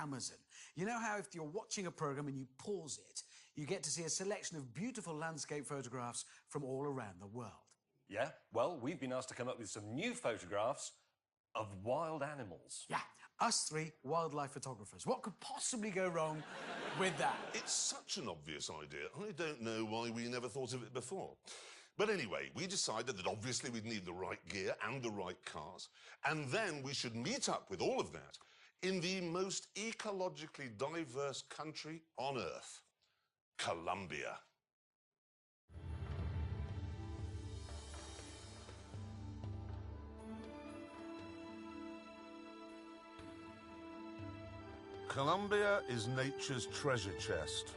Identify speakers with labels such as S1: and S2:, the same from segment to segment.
S1: Amazon. You know how if you're watching a programme and you pause it, you get to see a selection of beautiful landscape photographs from all around the world?
S2: Yeah, well, we've been asked to come up with some new photographs of wild animals.
S1: Yeah, us three wildlife photographers. What could possibly go wrong with that?
S3: It's such an obvious idea. I don't know why we never thought of it before. But anyway, we decided that obviously we'd need the right gear and the right cars, and then we should meet up with all of that in the most ecologically diverse country on Earth, Colombia. Colombia is nature's treasure chest.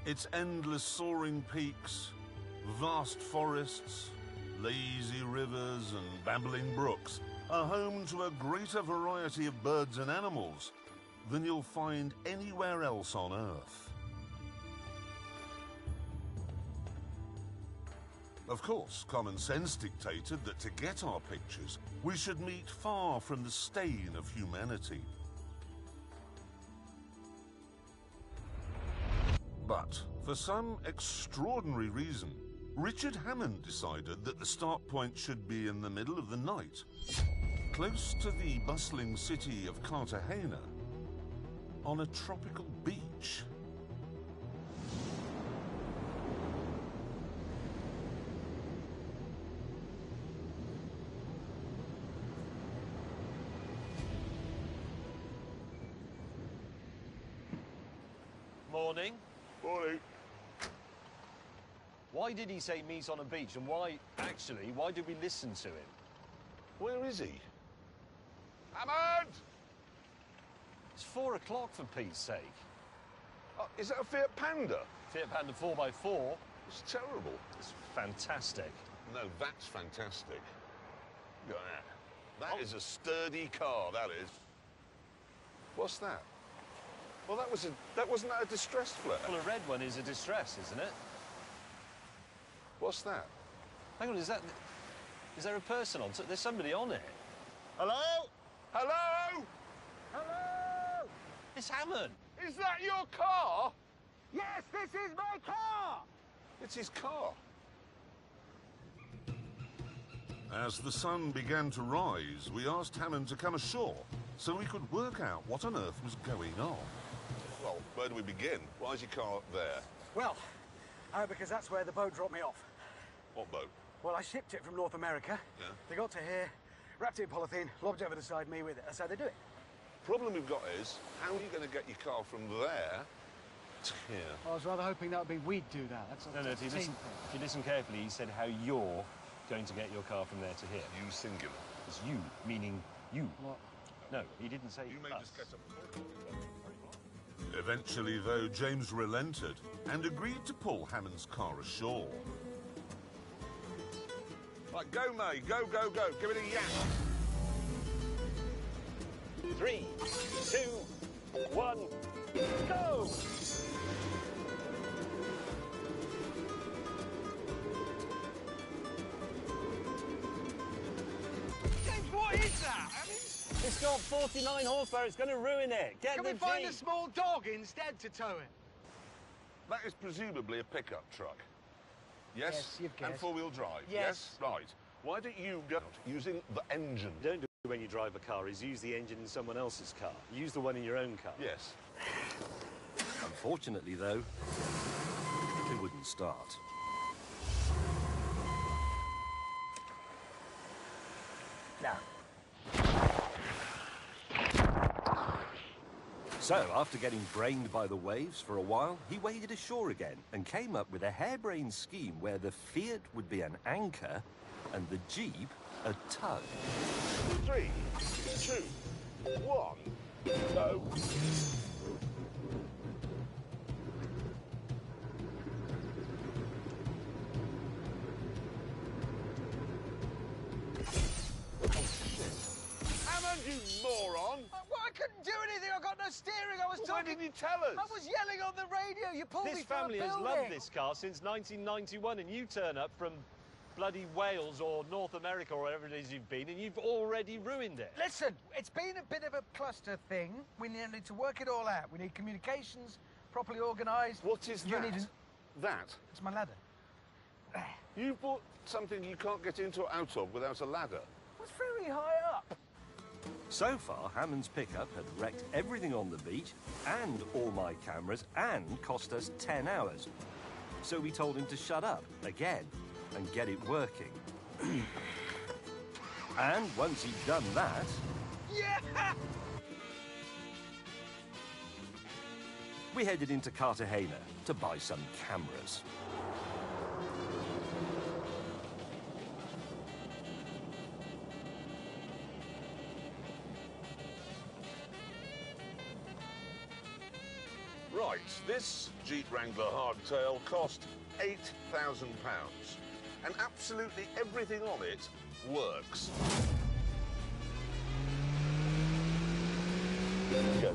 S3: Its endless soaring peaks, vast forests, lazy rivers and babbling brooks are home to a greater variety of birds and animals than you'll find anywhere else on Earth. Of course, common sense dictated that to get our pictures, we should meet far from the stain of humanity. But, for some extraordinary reason, Richard Hammond decided that the start point should be in the middle of the night, close to the bustling city of Cartagena, on a tropical beach.
S2: Morning.
S3: Morning.
S2: Why did he say meet on a beach, and why did we listen to him?
S3: Where is he? Hammond!
S2: It's 4 o'clock, for Pete's sake.
S3: Is that a Fiat Panda?
S2: Fiat Panda 4x4.
S3: It's terrible.
S2: It's fantastic.
S3: No, that's fantastic. Look at that. That is a sturdy car, that is. What's that? Well, wasn't that a distressed flare?
S2: Well, a red one is a distress, isn't it?
S3: What's that?
S2: Hang on, is there a person on? There's somebody on it.
S3: Hello? Hello?
S1: Hello!
S2: It's Hammond.
S3: Is that your car?
S1: Yes, this is my car!
S3: It's his car. As the sun began to rise, we asked Hammond to come ashore so we could work out what on earth was going on. Well, where do we begin? Why is your car up there?
S1: Well, because that's where the boat dropped me off.
S3: What boat?
S1: Well, I shipped it from North America.
S3: Yeah.
S1: They got to here, wrapped it in polythene, lobbed it over the side, me with it. That's how they do it.
S3: Problem we've got is, how are you going to get your car from there to here?
S1: I was rather hoping that would be we'd do that.
S2: No, if you listen carefully, he said how you're going to get your car from there to here.
S3: You singular.
S2: It's you, meaning you.
S1: What?
S2: No, he didn't say
S3: You may
S2: us.
S3: just get up. Eventually, though, James relented and agreed to pull Hammond's car ashore. Right, go, May. Go, go, go. Give it a yak.
S2: 3, 2, 1, go!
S4: James, what is that?
S2: It's got 49 horsepower. It's going to ruin it. Get
S4: Can
S2: the
S4: we find a
S2: Jeep.
S4: small dog instead to tow it?
S3: That is presumably a pickup truck. Yes?
S1: Yes, you've
S3: And
S1: guessed.
S3: four-wheel drive?
S4: Yes.
S3: Right. Why don't you go using the engine?
S2: Don't do it when you drive a car is use the engine in someone else's car. Use the one in your own car.
S3: Yes.
S2: Unfortunately, though, it wouldn't start.
S1: No.
S2: So, after getting brained by the waves for a while, he waded ashore again and came up with a harebrained scheme where the Fiat would be an anchor and the Jeep a tug.
S3: 3, 2, 1, go. Hammond, you moron!
S4: Well, I couldn't do anything. I got no steering. I was
S3: Why
S4: talking.
S3: didn't you tell us?
S4: I was yelling on the radio. You pulled me
S2: This
S4: from
S2: family
S4: a
S2: has
S4: building.
S2: loved this car since 1991, and you turn up from
S5: bloody Wales or North America or wherever it is you've been, and you've already ruined it.
S4: Listen, it's been a bit of a cluster thing. We need to work it all out. We need communications properly organised.
S3: What is
S4: You
S3: that?
S4: need
S3: That?
S4: It's my ladder.
S3: You bought something you can't get into or out of without a ladder.
S4: It's very high up.
S2: So far, Hammond's pickup had wrecked everything on the beach and all my cameras and cost us 10 hours. So we told him to shut up again and get it working. And once he'd done that,
S4: Yeah!
S2: we headed into Cartagena to buy some cameras.
S3: Right, this Jeep Wrangler hardtail cost £8,000. And absolutely everything on it works. Go.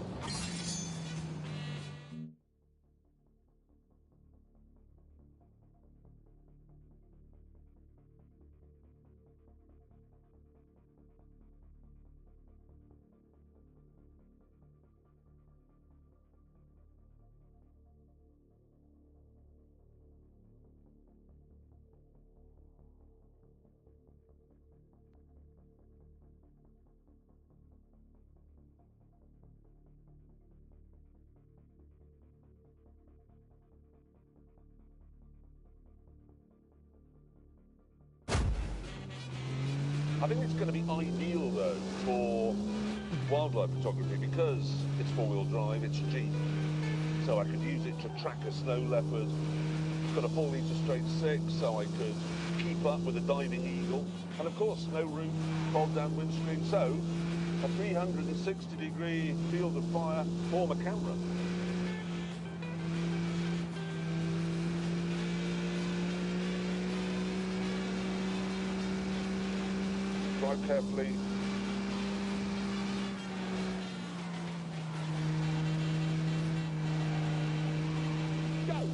S3: I think it's going to be ideal, though, for wildlife photography because it's four-wheel drive, it's a Jeep. So I could use it to track a snow leopard. It's got a 4-litre straight 6, so I could keep up with a diving eagle. And of course, no roof, fold down windscreen. So a 360-degree field of fire for my camera. Drive carefully. Go!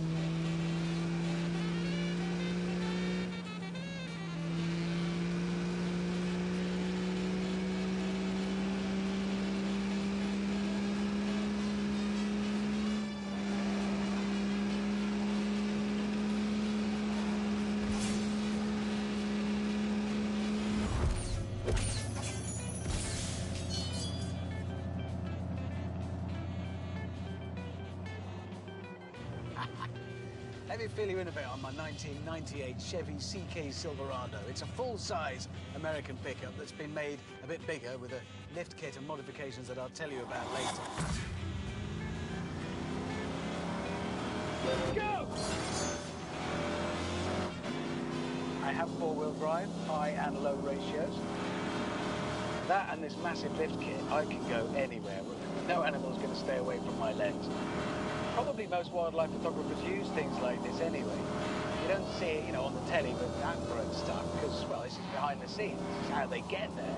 S1: Let me fill you in a bit on my 1998 Chevy CK Silverado. It's a full-size American pickup that's been made a bit bigger with a lift kit and modifications that I'll tell you about later. Go! I have four-wheel drive, high and low ratios. That and this massive lift kit, I can go anywhere. No animal's going to stay away from my lens. Probably most wildlife photographers use things like this anyway. You don't see it, you know, on the telly with APRA and stuff, because, well, this is behind the scenes. This is how they get there.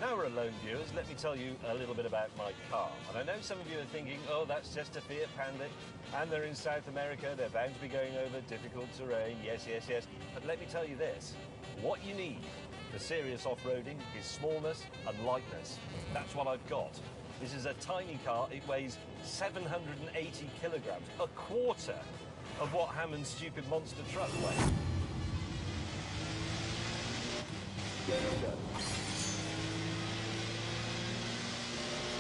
S5: Now we're alone, viewers, let me tell you a little bit about my car. And I know some of you are thinking, oh, that's just a Fiat Panda, and they're in South America, they're bound to be going over difficult terrain, yes, yes, yes. But let me tell you this, what you need for serious off-roading is smallness and lightness. That's what I've got. This is a tiny car, it weighs 780 kilograms, a quarter of what Hammond's stupid monster truck weighs.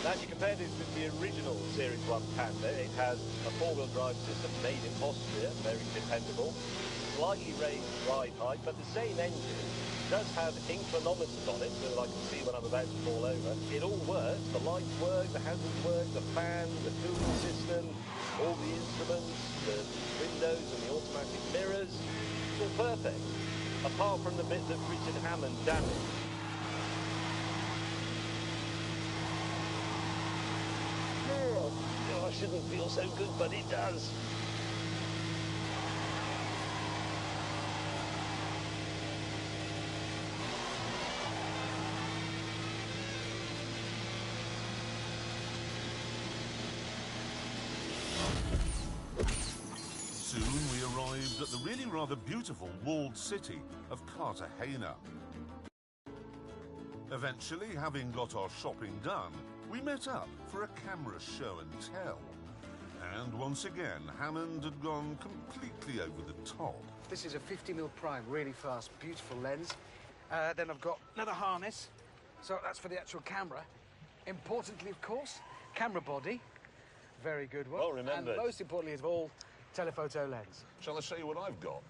S5: Now, if you compare this with the original Series 1 Panda, it has a four-wheel drive system made in Austria, very dependable, slightly raised ride height, but the same engine does have inclinometers on it, so that I can see when I'm about to fall over. It all works. The lights work, the hazards work, the fan, the cooling system, all the instruments, the windows and the automatic mirrors. It's all perfect, apart from the bit that Richard Hammond damaged. Oh, I shouldn't feel so good, but it does.
S3: Soon we arrived at the really rather beautiful walled city of Cartagena. Eventually, having got our shopping done, we met up for a camera show and tell. And once again, Hammond had gone completely over the top.
S4: This is a 50mm prime, really fast, beautiful lens. Then I've got another harness, so that's for the actual camera. Importantly, of course, camera body, very good one.
S5: Well remembered.
S4: And most importantly of all, telephoto lens.
S3: Shall I show you what I've got?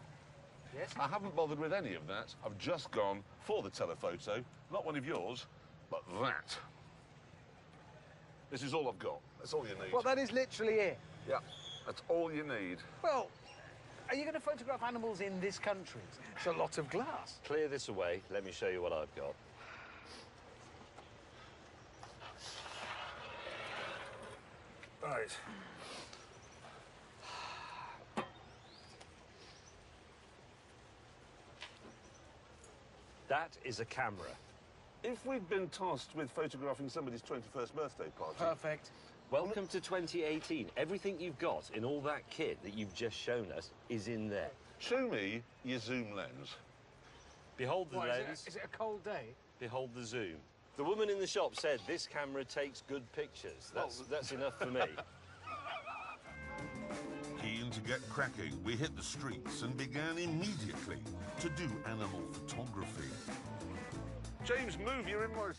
S4: Yes?
S3: I haven't bothered with any of that. I've just gone for the telephoto, not one of yours, but that. This is all I've got. That's all you need.
S4: Well, that is literally it.
S3: Yeah, that's all you need.
S4: Well, are you going to photograph animals in this country? It's a lot of glass.
S5: Clear this away. Let me show you what I've got.
S3: Right.
S5: That is a camera.
S3: If we'd been tasked with photographing somebody's 21st birthday party...
S4: Perfect.
S5: Welcome to 2018. Everything you've got in all that kit that you've just shown us is in there.
S3: Show me your zoom lens.
S5: Behold the
S4: What,
S5: lens.
S4: is it a cold day?
S5: Behold the zoom. The woman in the shop said this camera takes good pictures. That's enough for me.
S3: Keen to get cracking, we hit the streets and began immediately to do animal photography. James, move, you're in my...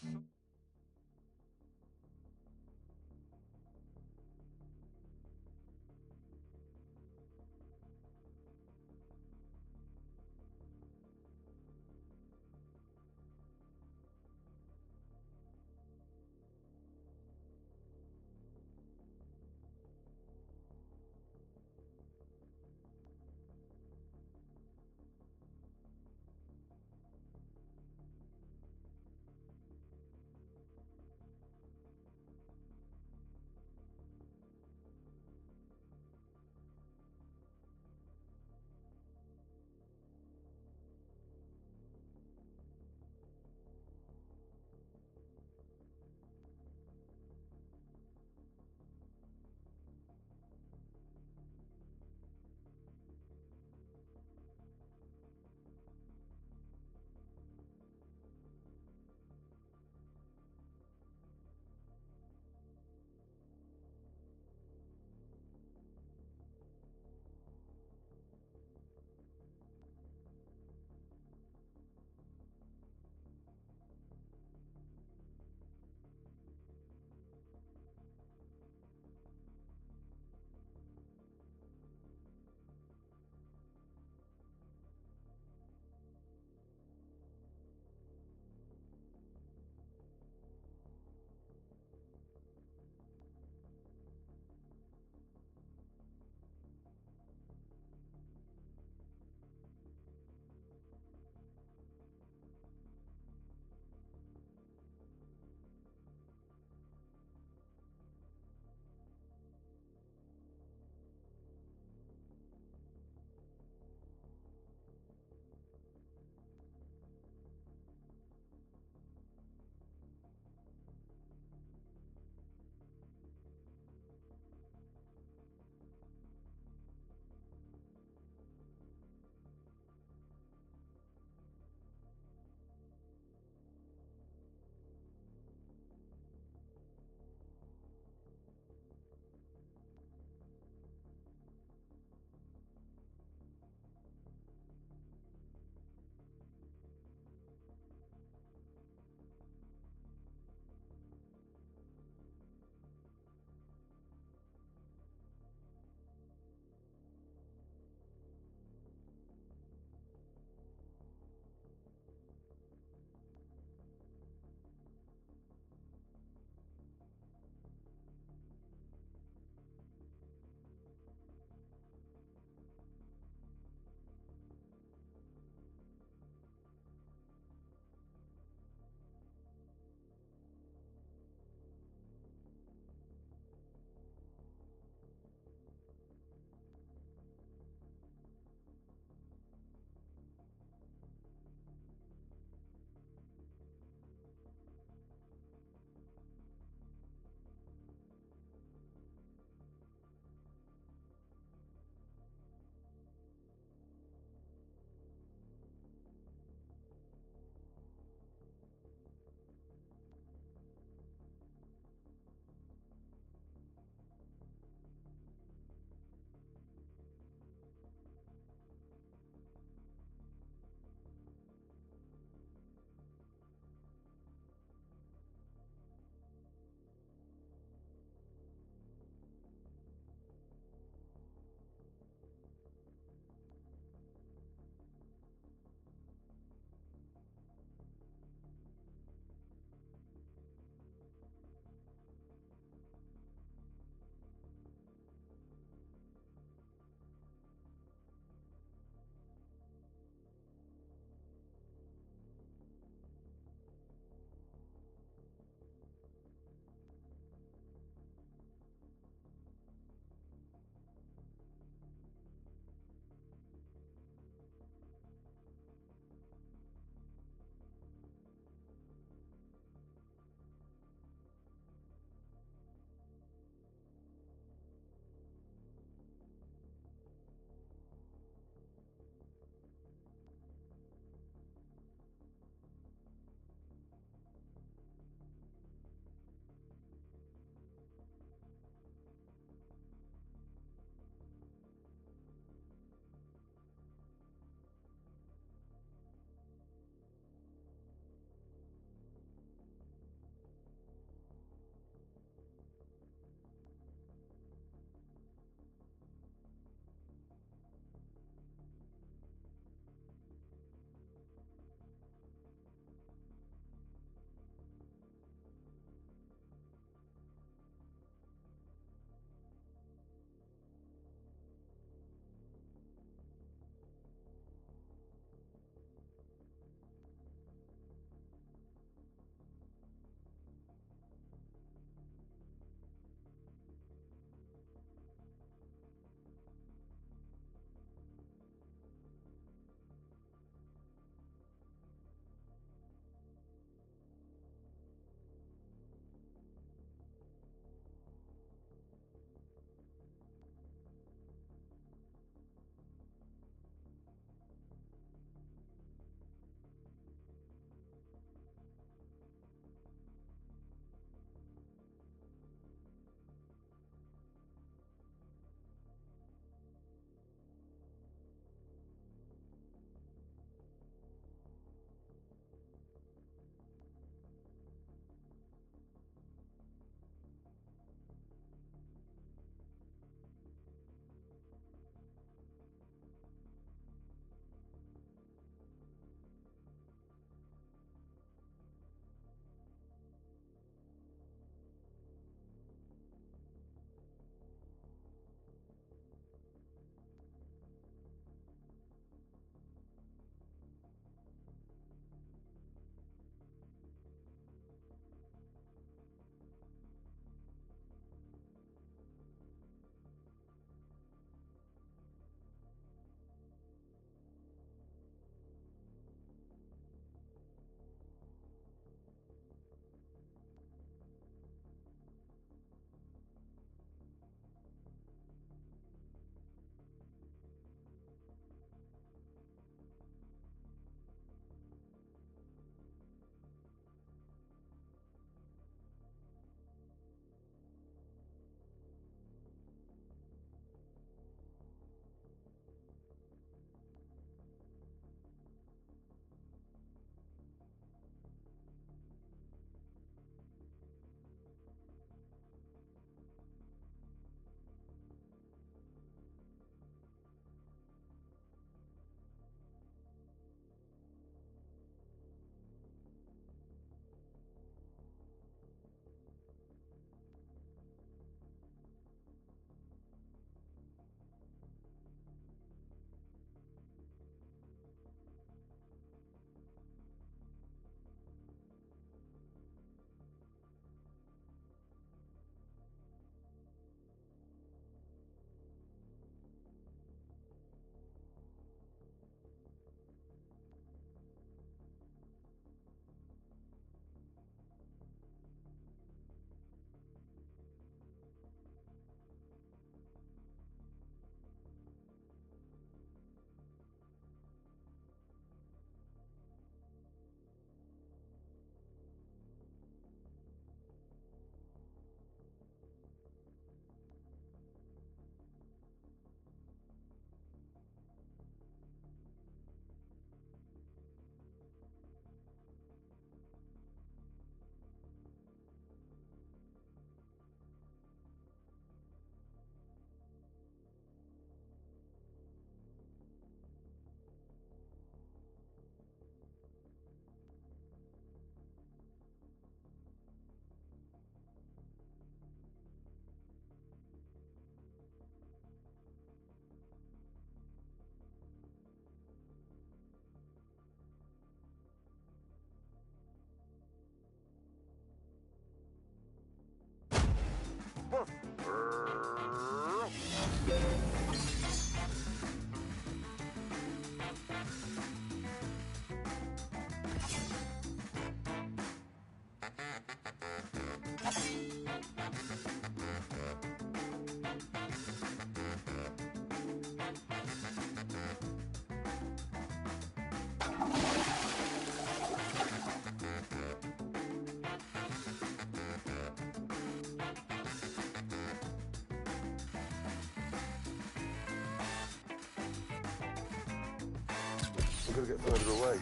S3: We've got to get further away.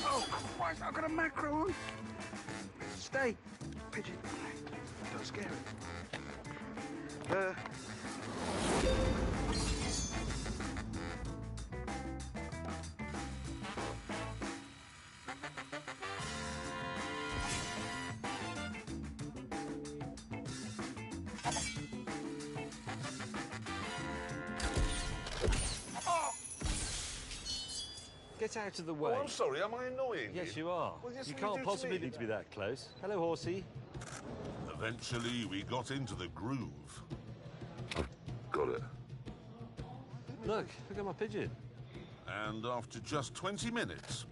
S4: Oh, Christ, I've got a macro on. Stay. Pigeon. Don't scare it.
S5: Get out of the way.
S3: Oh, I'm sorry, am I annoying
S5: Yes,
S3: you?
S5: you are.
S3: Well, yes,
S5: You
S3: what
S5: can't
S3: do to
S5: possibly
S3: me?
S5: need to be that close. Hello, horsey.
S3: Eventually, we got into the groove. Got it.
S5: Look at my pigeon.
S3: And after just 20 minutes,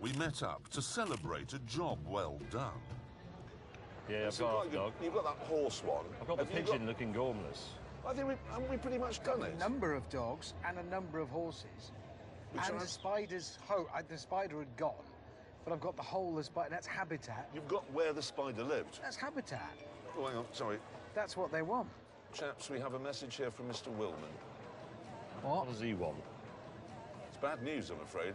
S3: we met up to celebrate a job well done.
S5: Yeah, I've got half dog.
S3: You've got that horse one.
S5: I've got the
S3: Have you
S5: pigeon looking gormless.
S3: I think haven't we pretty much done it?
S4: A number of dogs and a number of horses.
S3: Which
S4: and
S3: I-
S4: the spider's the spider had gone, but I've got the whole of the spider. That's habitat.
S3: You've got where the spider lived.
S4: That's habitat.
S3: Oh, hang on, sorry.
S4: That's what they want.
S3: Chaps, we have a message here from Mr. Willman.
S5: What does he want?
S3: It's bad news, I'm afraid.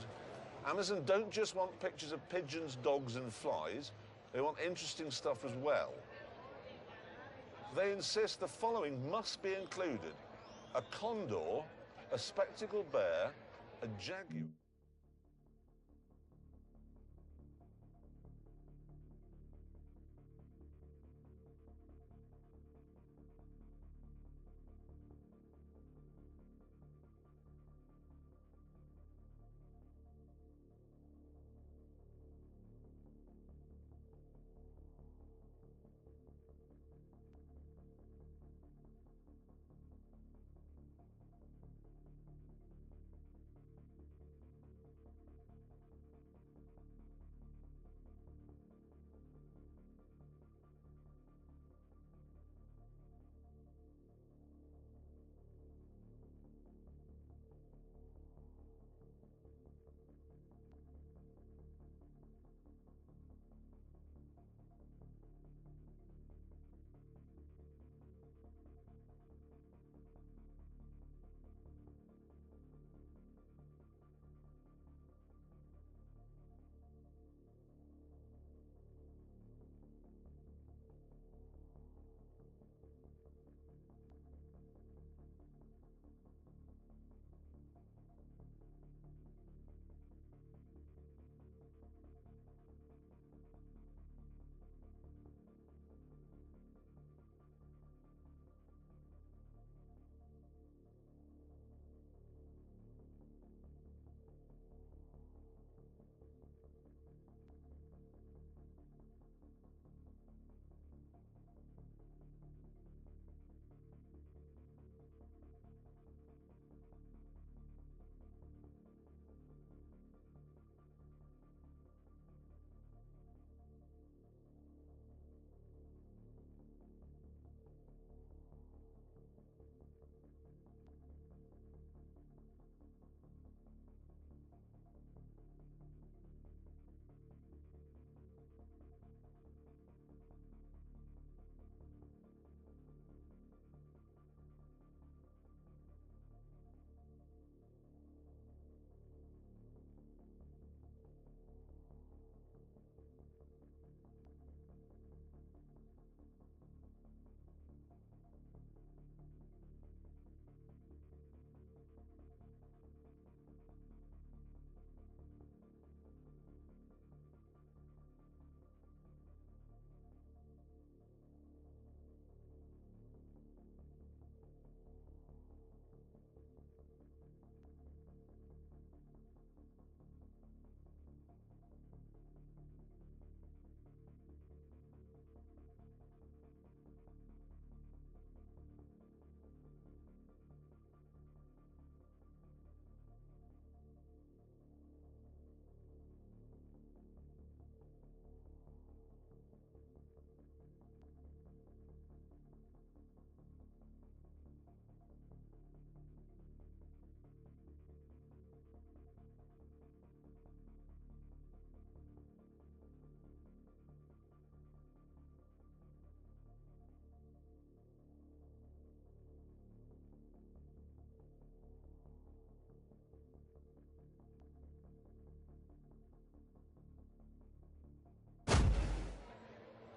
S3: Amazon don't just want pictures of pigeons, dogs and flies. They want interesting stuff as well. They insist the following must be included: a condor, a spectacled bear, a jaguar.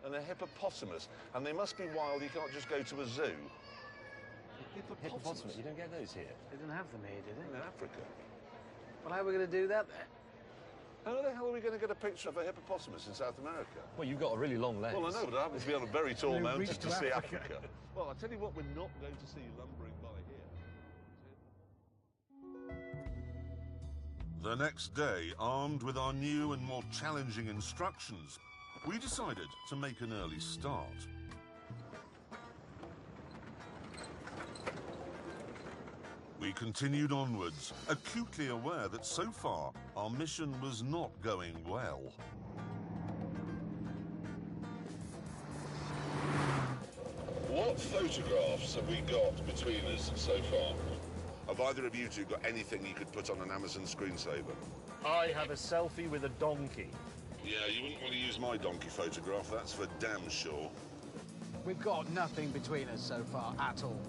S3: and a hippopotamus. And they must be wild. You can't just go to a zoo.
S5: Hippopotamus? You don't get those here.
S4: They didn't have them here, did they?
S3: In Africa.
S4: Well, how are we going to do that then?
S3: How the hell are we going to get a picture of a hippopotamus in South America?
S5: Well, you've got a really long leg.
S3: Well, I know, but I happen to be on a very tall mountain
S4: reach
S3: to
S4: to
S3: see
S4: Africa.
S3: Africa. Well, I'll tell you what we're not going to see lumbering by here. The next day, armed with our new and more challenging instructions, we decided to make an early start. We continued onwards, acutely aware that so far our mission was not going well. What photographs have we got between us so far? Have either of you two got anything you could put on an Amazon screensaver?
S5: I have a selfie with a donkey.
S3: Yeah, you wouldn't want to use my donkey photograph, that's for damn sure.
S4: We've got nothing between us so far at all.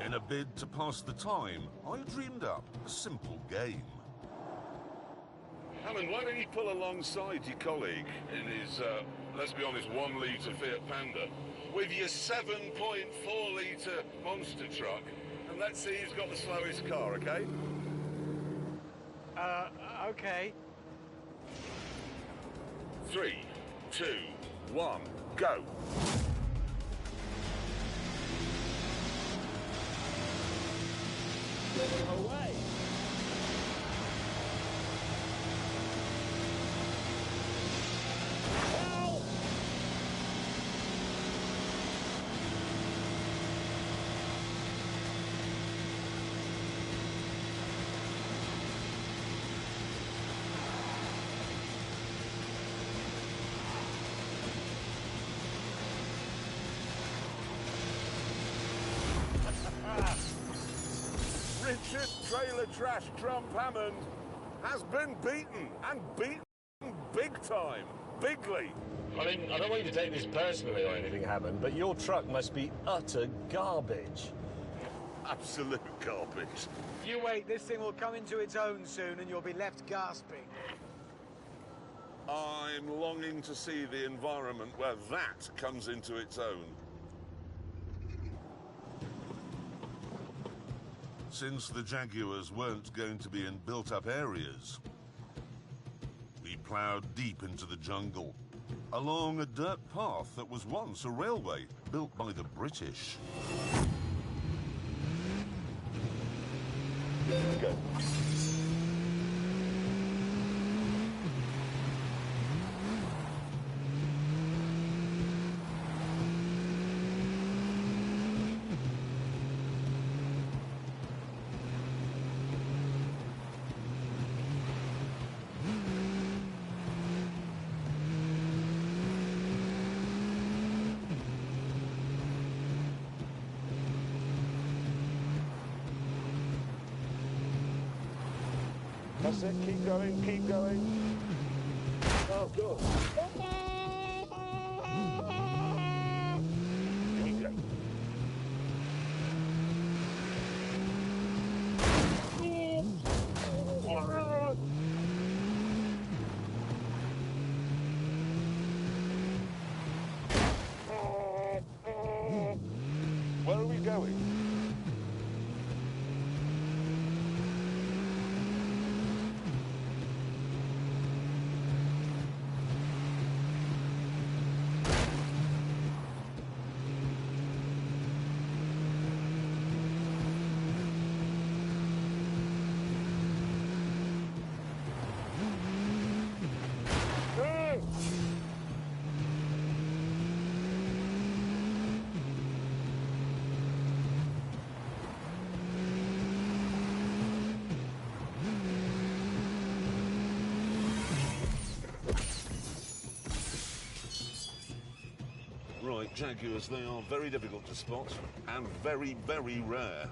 S3: In a bid to pass the time, I dreamed up a simple game. Alan, why don't you pull alongside your colleague in his, let's be honest, 1 litre Fiat Panda with your 7.4 litre monster truck, and let's see who's got the slowest car, okay?
S4: Okay.
S3: 3, 2, 1, go!
S5: Away!
S3: Richard Trailer Trash Trump Hammond has been beaten, and beaten big time, bigly.
S5: I mean, I don't want you to take this personally or anything, Hammond, but your truck must be utter garbage.
S3: Absolute garbage.
S4: You wait, this thing will come into its own soon and you'll be left gasping.
S3: I'm longing to see the environment where that comes into its own. Since the Jaguars weren't going to be in built-up areas, we ploughed deep into the jungle, along a dirt path that was once a railway built by the British. Go. That's it, keep going, keep going. Oh, God. Keep going. Where are we going? Right, Jaguars, they are very difficult to spot and very, very rare.